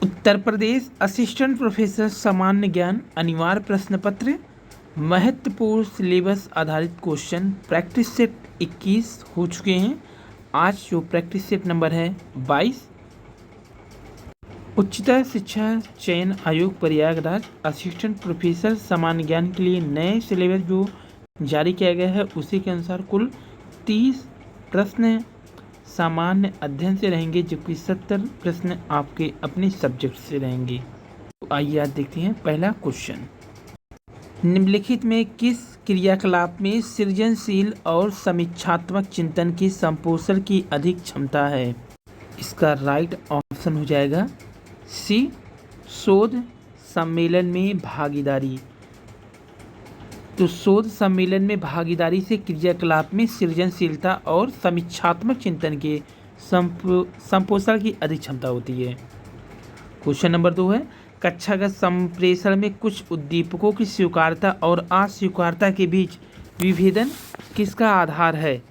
Uttar Pradesh assistant professor सामान्य ज्ञान अनिवार्य प्रश्न पत्र महत्वपूर्ण सिलेबस आधारित क्वेश्चन प्रैक्टिस सेट 21 हो चुके हैं। आज जो प्रैक्टिस सेट नंबर है 22। उच्चतर शिक्षा चयन आयोग प्रयागराज असिस्टेंट प्रोफेसर सामान्य ज्ञान के लिए नए सिलेबस जो जारी किया गया है उसी के अनुसार कुल 30 प्रश्न सामान्य अध्ययन से रहेंगे, जबकि 70 प्रश्न आपके अपने सब्जेक्ट से रहेंगे। तो आइए आज देखते हैं पहला क्वेश्चन। निम्नलिखित में किस क्रियाकलाप में सृजनशील और समीक्षात्मक चिंतन की संपोषण की अधिक क्षमता है? इसका राइट ऑप्शन हो जाएगा सी, शोध सम्मेलन में भागीदारी। तो शोध सम्मेलन में भागीदारी से क्रियाकलाप में सृजनशीलता और समीक्षात्मक चिंतन के संपोषण की अधिक क्षमता होती है। क्वेश्चन नंबर 2 है, कक्षागत संप्रेषण में कुछ उद्दीपकों की स्वीकार्यता और अस्वीकार्यता के बीच विभेदन किसका आधार है?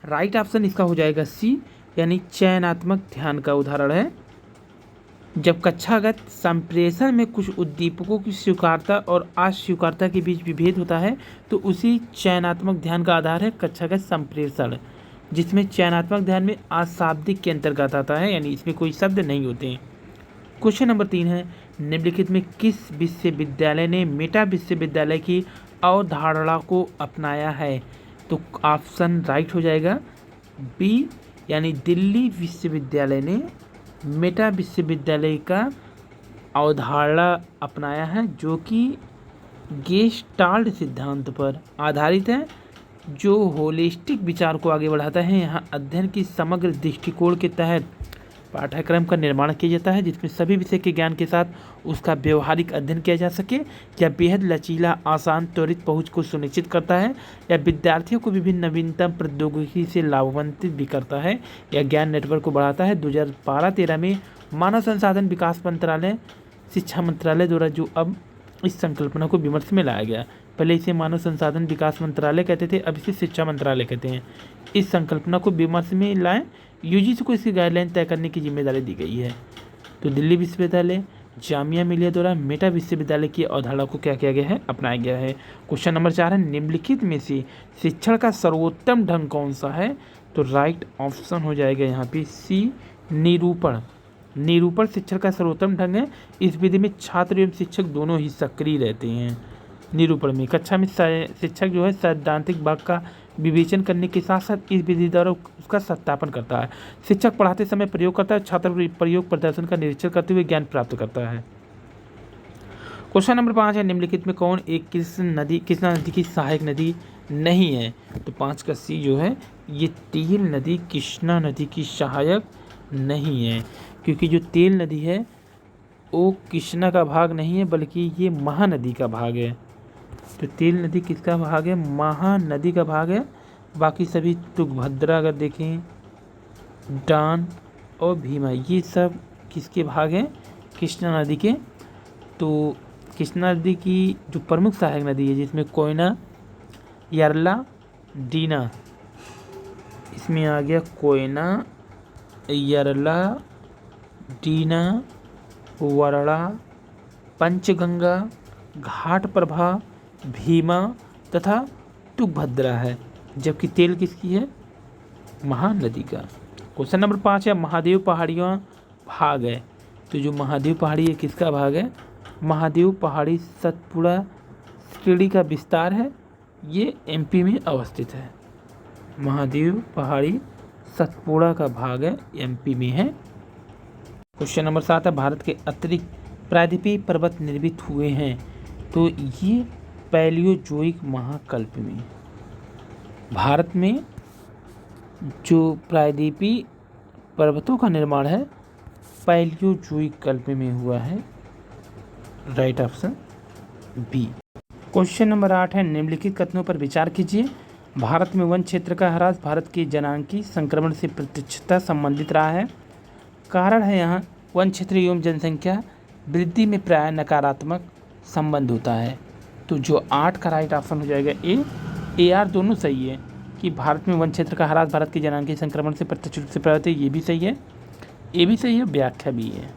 राइट ऑप्शन इसका हो जाएगा सी, यानी चयनात्मक ध्यान का उदाहरण है। जब कक्षागत संप्रेषण में कुछ उद्दीपकों की स्वीकार्यता और अस्वीकार्यता के बीच विभेद होता है तो उसी चयनात्मक ध्यान का आधार है कक्षागत संप्रेषण, जिसमें चयनात्मक ध्यान में अशाब्दिक के अंतर्गत आता है, यानी इसमें कोई शब्द नहीं होते हैं। क्वेश्चन नंबर 3 है, निम्नलिखित में किस विश्वविद्यालय ने मेटा विश्वविद्यालय की अवधारणा को अपनाया है? तो ऑप्शन राइट हो जाएगा बी, यानी दिल्ली विश्वविद्यालय ने मेटा विश्वविद्यालय का अवधारणा अपनाया है, जो कि गेस्टाल्ट सिद्धांत पर आधारित है, जो होलिस्टिक विचार को आगे बढ़ाता है। यहाँ अध्ययन की समग्र दृष्टिकोण के तहत पाठ्यक्रम का निर्माण किया जाता है, जिसमें सभी विषय के ज्ञान के साथ उसका व्यवहारिक अध्ययन किया जा सके। यह बेहद लचीला, आसान, त्वरित पहुंच को सुनिश्चित करता है। यह विद्यार्थियों को विभिन्न नवीनतम प्रौद्योगिकी से लाभान्वित भी करता है। यह ज्ञान नेटवर्क को बढ़ाता है। 2012-13 में मानव संसाधन विकास मंत्रालय, शिक्षा मंत्रालय द्वारा जो अब इस संकल्पना को विमर्श में लाया गया। पहले इसे मानव संसाधन विकास मंत्रालय कहते थे, अब इसे शिक्षा मंत्रालय कहते हैं। इस संकल्पना को विमर्श में लाए यूजीसी को इसकी गाइडलाइन तय करने की जिम्मेदारी दी गई है। तो दिल्ली विश्वविद्यालय, जामिया मिलिया द्वारा मेटा विश्वविद्यालय की अवधारणा को क्या किया गया है? अपनाया गया है। क्वेश्चन नंबर 4 है, निम्नलिखित में से शिक्षण का सर्वोत्तम ढंग कौन सा है? तो राइट ऑप्शन हो जाएगा यहाँ पे सी, निरूपण। निरूपण शिक्षण का सर्वोत्तम ढंग है। इस विधि में छात्र एवं शिक्षक दोनों ही सक्रिय रहते हैं। निरूपण में कक्षा में शिक्षक जो है सैद्धांतिक भाग का विवेचन करने के साथ साथ इस विधि द्वारा उसका सत्यापन करता है। शिक्षक पढ़ाते समय प्रयोग करता है, छात्र प्रयोग प्रदर्शन का निरीक्षण करते हुए ज्ञान प्राप्त करता है। क्वेश्चन नंबर 5 है, निम्नलिखित में कौन एक कृष्णा नदी की सहायक नदी नहीं है? तो 5 का सी जो है, ये तेल नदी कृष्णा नदी की सहायक नहीं है, क्योंकि जो तेल नदी है वो कृष्णा का भाग नहीं है, बल्कि ये महानदी का भाग है। तो तेल नदी किसका भाग है? महानदी का भाग है। बाकी सभी तुंगभद्रा अगर देखें, डान और भीमा, ये सब किसके भाग हैं? कृष्णा नदी के। तो कृष्णा नदी की जो प्रमुख सहायक नदी है, जिसमें कोयना, यरला, डीना, इसमें आ गया कोयना, यरला, डीना, वरड़ा, पंचगंगा, घाट प्रभा, भीमा तथा तुंगभद्रा है, जबकि तेल किसकी है? महानदी का। क्वेश्चन नंबर 5 है, महादेव पहाड़ियाँ भाग है। तो जो महादेव पहाड़ी है किसका भाग है? महादेव पहाड़ी सतपुड़ा श्रेणी का विस्तार है, ये एमपी में अवस्थित है। महादेव पहाड़ी सतपुड़ा का भाग है, एमपी में है। क्वेश्चन नंबर 7 है, भारत के अतिरिक्त प्रायद्वीपीय पर्वत निर्मित हुए हैं। तो ये पैलियोजोइक महाकल्प में भारत में जो प्रायद्वीपीय पर्वतों का निर्माण है पैलियोजोइक कल्प में हुआ है। Right option B. Question number 8 है, निम्नलिखित कथनों पर विचार कीजिए। भारत में वन क्षेत्र का ह्रास भारत के जनांकी संक्रमण से प्रत्यक्षतः संबंधित रहा है। कारण है यहाँ वन क्षेत्र एवं जनसंख्या वृद्धि में प्राय नकारात्मक संबंध होता है। तो जो 8 का राइट ऑप्शन हो जाएगा ए आर दोनों सही है कि भारत में वन क्षेत्र का ह्रास भारत के जनांकी संक्रमण से प्रत्यक्ष रूप से प्रभावित है, ये भी सही है, ए भी सही है, व्याख्या भी है।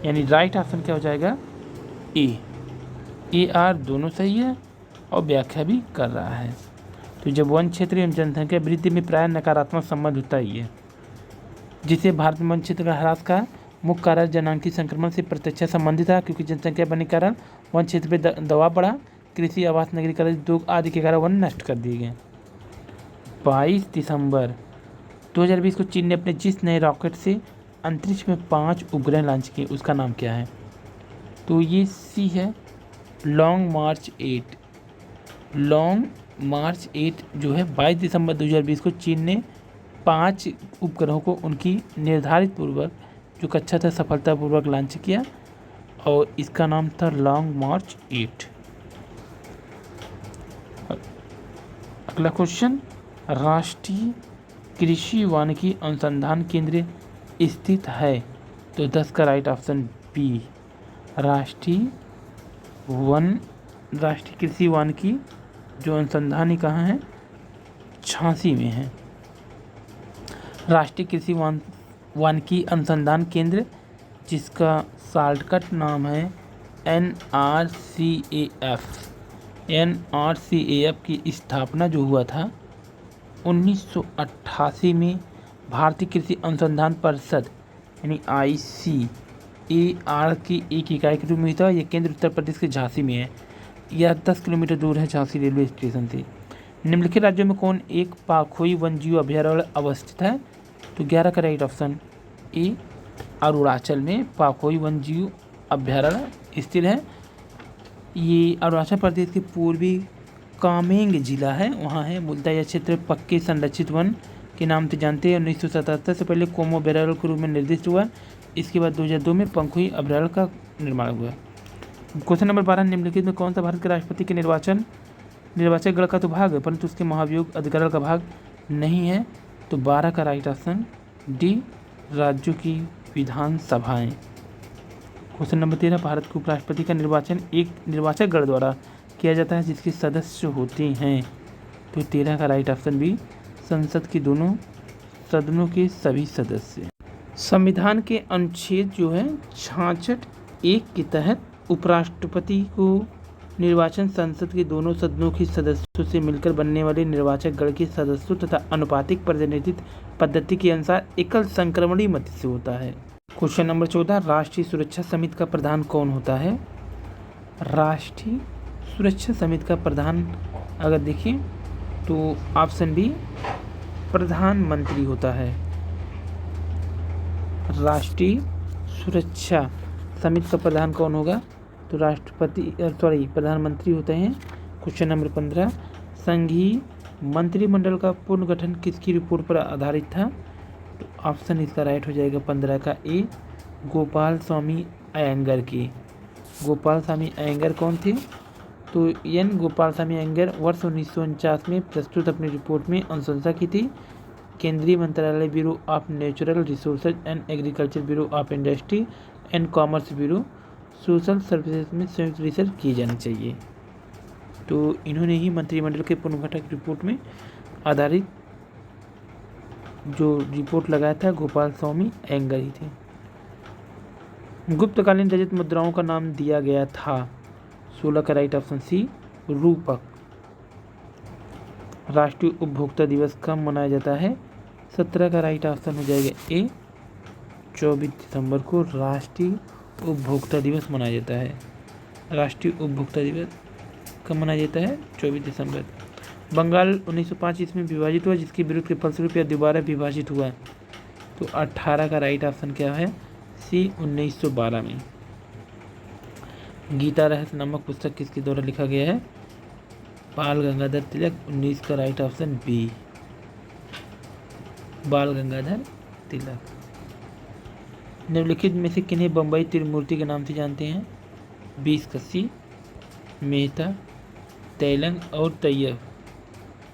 यानी राइट ऑप्शन क्या हो जाएगा, ए आर दोनों सही है और व्याख्या भी कर रहा है। तो जब वन क्षेत्र एवं जनसंख्या वृद्धि में प्राय नकारात्मक संबंध होता ही है, जिसे भारत में वन क्षेत्र का ह्रास का मुख्य कारण जनांकीय संक्रमण से प्रत्यक्ष संबंधित था, क्योंकि जनसंख्या बढ़ने के कारण वन क्षेत्र पर दबाव बढ़ा, कृषि, आवास, नगरीकरण, उद्योग आदि के कारण वन नष्ट कर दिए गए। 22 दिसंबर 2020 को चीन ने अपने जिस नए रॉकेट से अंतरिक्ष में 5 उपग्रह लॉन्च किए उसका नाम क्या है? तो ये सी है, लॉन्ग मार्च 8। लॉन्ग मार्च 8 जो है 22 दिसंबर 2020 को चीन ने 5 उपग्रहों को उनकी निर्धारित पूर्वक जो कक्षा था सफलतापूर्वक लॉन्च किया और इसका नाम था लॉन्ग मार्च 8। अगला क्वेश्चन, राष्ट्रीय कृषि वानिकी अनुसंधान केंद्र स्थित है? तो 10 का राइट ऑप्शन बी, राष्ट्रीय कृषि वानिकी जो अनुसंधान ही कहाँ है, झांसी में है। राष्ट्रीय कृषि वानिकी अनुसंधान केंद्र जिसका शॉर्टकट नाम है NRCAF की स्थापना जो हुआ था 1988 में भारतीय कृषि अनुसंधान परिषद यानी ICAR की एक इकाई के रूप में था। यह केंद्र उत्तर प्रदेश के झांसी में है। यह 10 किलोमीटर दूर है झांसी रेलवे स्टेशन से। निम्नलिखित राज्यों में कौन एक पाखोई वन्यजीव अभयारण्य अवस्थित है? तो 11 का राइट ऑप्शन ए, अरुणाचल में पाखोई वन्यजीव अभयारण्य स्थित है। ये अरुणाचल प्रदेश के पूर्वी कामेंग जिला है, वहाँ है। मूलतः यह क्षेत्र पक्के संरक्षित वन के नाम से जानते हैं। 1977 से पहले कोमो अभयारण्य के रूप में निर्दिष्ट हुआ। इसके बाद 2002 में पंखुई अभयारण्य का निर्माण हुआ। क्वेश्चन नंबर 12, निम्नलिखित में कौन सा भारत के राष्ट्रपति के निर्वाचक गण का तो भाग है परंतु उसके महाभियोग अधिकरण का भाग नहीं है? तो 12 का राइट ऑप्शन डी, राज्यों की विधानसभाएं। क्वेश्चन नंबर 13, भारत के उपराष्ट्रपति का निर्वाचन एक निर्वाचक गण द्वारा किया जाता है जिसके सदस्य होते हैं? तो 13 का राइट ऑप्शन बी, संसद के दोनों सदनों के सभी सदस्य। संविधान के अनुच्छेद जो है 66(1) के तहत उपराष्ट्रपति को निर्वाचन संसद के दोनों सदनों के सदस्यों से मिलकर बनने वाले निर्वाचक गण के सदस्यों तथा अनुपातिक प्रतिनिधित्व पद्धति के अनुसार एकल संक्रमणीय मत से होता है। क्वेश्चन नंबर 14, राष्ट्रीय सुरक्षा समिति का प्रधान कौन होता है? राष्ट्रीय सुरक्षा समिति का प्रधान अगर देखें तो ऑप्शन बी, प्रधानमंत्री होता है। राष्ट्रीय सुरक्षा समिति का प्रधान कौन होगा? तो प्रधानमंत्री होते हैं। क्वेश्चन नंबर 15, संघीय मंत्रिमंडल का पुनर्गठन किसकी रिपोर्ट पर आधारित था? तो ऑप्शन इसका राइट हो जाएगा 15 का ए, गोपाल स्वामी अयंगर की। गोपाल स्वामी अयंगर कौन थे? तो गोपाल स्वामी अयंगर वर्ष 1949 में प्रस्तुत अपनी रिपोर्ट में अनुशंसा की थी। केंद्रीय मंत्रालय bureau of natural resources and agriculture, bureau of industry and commerce, bureau social services में संयुक्त रिसर्च किए जाने चाहिए। तो इन्होंने ही मंत्रिमंडल के पुनर्गठन रिपोर्ट में आधारित जो रिपोर्ट लगाया था गोपाल स्वामी अयंगर ही थे। गुप्तकालीन रजत मुद्राओं का नाम दिया गया था? 16 का राइट ऑप्शन सी, रूपक। राष्ट्रीय उपभोक्ता दिवस कब मनाया जाता है? 17 का राइट ऑप्शन हो जाएगा ए, 24 दिसंबर को राष्ट्रीय उपभोक्ता दिवस मनाया जाता है। राष्ट्रीय उपभोक्ता दिवस कब मनाया जाता है? 24 दिसंबर। बंगाल 1905 इसमें विभाजित हुआ, जिसके विरुद्ध के फलस्वरूप यह दोबारा विभाजित हुआ। तो 18 का राइट ऑप्शन क्या है? सी, 1912 में। गीता रहस्य नामक पुस्तक किसके द्वारा लिखा गया है? बाल गंगाधर तिलक। 19 का राइट ऑप्शन बी, बाल गंगाधर तिलक। निम्नलिखित में से किन्हें बम्बई त्रिमूर्ति के नाम से जानते हैं? 20 का सी, मेहता, तेलंग और तैयब।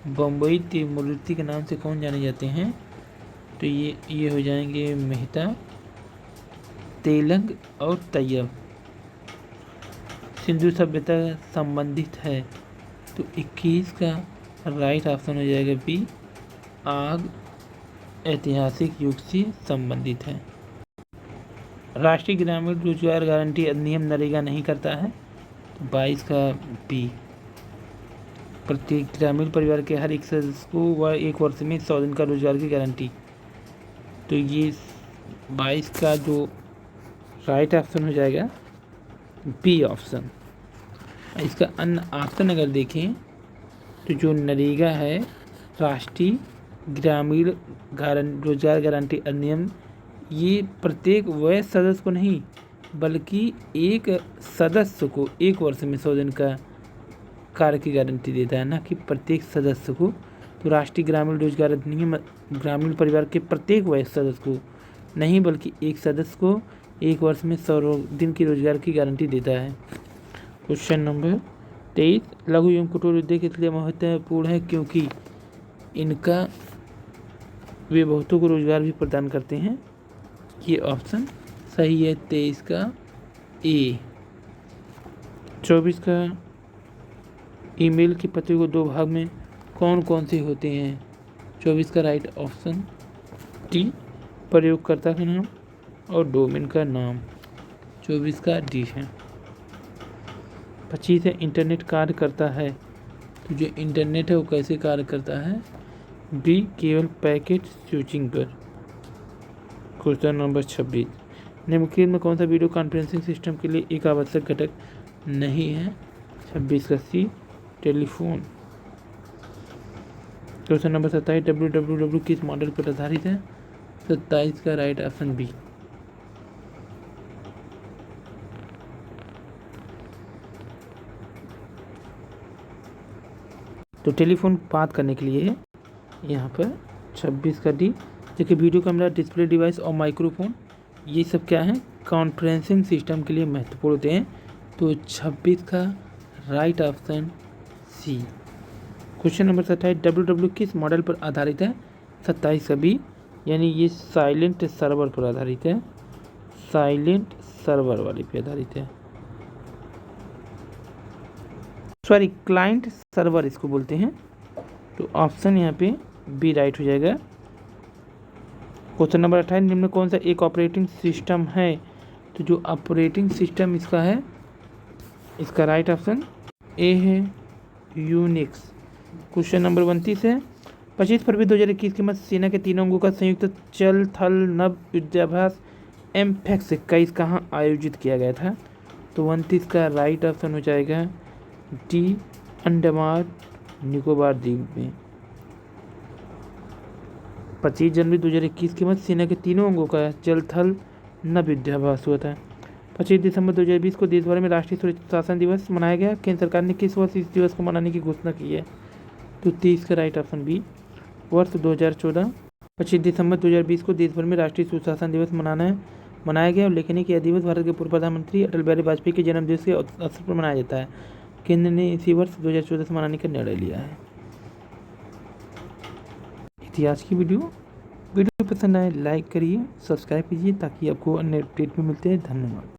बम्बई त्रिमूर्ति के नाम से कौन जाने जाते हैं? तो ये हो जाएंगे मेहता, तेलंग और तैयब। सिंधु सभ्यता संबंधित है? तो 21 का राइट ऑप्शन हो जाएगा बी, आग ऐतिहासिक युग से संबंधित है। राष्ट्रीय ग्रामीण रोजगार गारंटी अधिनियम नरेगा नहीं करता है। तो 22 का बी। प्रत्येक ग्रामीण परिवार के हर एक सदस्य को वह 1 वर्ष में 100 दिन का रोजगार की गारंटी। तो ये 22 का जो राइट ऑप्शन हो जाएगा बी ऑप्शन। इसका अन्य ऑप्शन अगर देखें तो जो नरेगा है, राष्ट्रीय ग्रामीण रोजगार गारंटी अधिनियम, ये प्रत्येक वह सदस्य को नहीं बल्कि एक सदस्य को 1 वर्ष में 100 दिन का कार्य की गारंटी देता है, ना कि प्रत्येक सदस्य को। तो राष्ट्रीय ग्रामीण रोजगार अधिनियम ग्रामीण परिवार के प्रत्येक वह सदस्य को नहीं बल्कि एक सदस्य को 1 वर्ष में 100 दिन की रोजगार की गारंटी देता है। क्वेश्चन नंबर 23, लघु एवं कुटीर उद्योग इसलिए महत्वपूर्ण है क्योंकि इनका वे बहुतों को रोजगार भी प्रदान करते हैं। ये ऑप्शन सही है 23 का ए। 24 का ईमेल की पत्री को 2 भाग में कौन कौन से होते हैं। 24 का राइट ऑप्शन डी, प्रयोगकर्ता का नाम और डोमेन का नाम। 24 का डी है। 25 है इंटरनेट कार्य करता है। तो जो इंटरनेट है वो कैसे कार्य करता है। बी, केवल पैकेट स्विचिंग पर। क्वेश्चन नंबर 26, निम्नलिखित में कौन सा वीडियो कॉन्फ्रेंसिंग सिस्टम के लिए एक आवश्यक घटक नहीं है। 26 का सी, टेलीफोन। क्वेश्चन नंबर 27, www किस मॉडल पर आधारित है। 27 का राइट ऑप्शन बी। तो टेलीफोन बात करने के लिए है यहाँ पर 26 का डी, जबकि वीडियो कैमरा, डिस्प्ले डिवाइस और माइक्रोफोन ये सब क्या है कॉन्फ्रेंसिंग सिस्टम के लिए महत्वपूर्ण होते हैं। तो 26 का right option C. Question number 27, www किस मॉडल पर आधारित है। 27 का बी, यानी ये साइलेंट सर्वर पर आधारित है। साइलेंट सर्वर वाले पे आधारित है, सॉरी क्लाइंट सर्वर इसको बोलते हैं। तो ऑप्शन यहाँ पे बी राइट हो जाएगा। क्वेश्चन नंबर 28, निम्न में कौन सा एक ऑपरेटिंग सिस्टम है। तो जो ऑपरेटिंग सिस्टम इसका है, इसका राइट ऑप्शन ए है यूनिक्स। क्वेश्चन नंबर 29 है, 25 फरवरी 2021 के मध्य सेना के 3 अंगों का संयुक्त जल थल नभ युद्धाभ्यास एमफेक्स 21 कहाँ आयोजित किया गया था। तो 29 का राइट ऑप्शन हो जाएगा डी, अंडमान निकोबार द्वीप में। 25 जनवरी 2021 के मध्य सेना के 3 अंगों का जल थल नभ युद्धाभ्यास हुआ था। 25 दिसंबर 2020 को देश भर में राष्ट्रीय सुशासन दिवस मनाया गया। केंद्र सरकार ने किस वर्ष इस दिवस को मनाने की घोषणा की है। तो 30 का राइट ऑप्शन बी, वर्ष 2014। 25 दिसंबर 2020 को देश भर में राष्ट्रीय सुशासन दिवस मनाया गया। उल्लेखनीय कि यह दिवस भारत के पूर्व प्रधानमंत्री अटल बिहारी वाजपेयी के जन्मदिवस के अवसर पर मनाया जाता है। केंद्र ने इसी वर्ष 2014 से मनाने का निर्णय लिया है। इतिहास की वीडियो पसंद आए लाइक करिए, सब्सक्राइब कीजिए ताकि आपको अन्य अपडेट में मिलते हैं। धन्यवाद।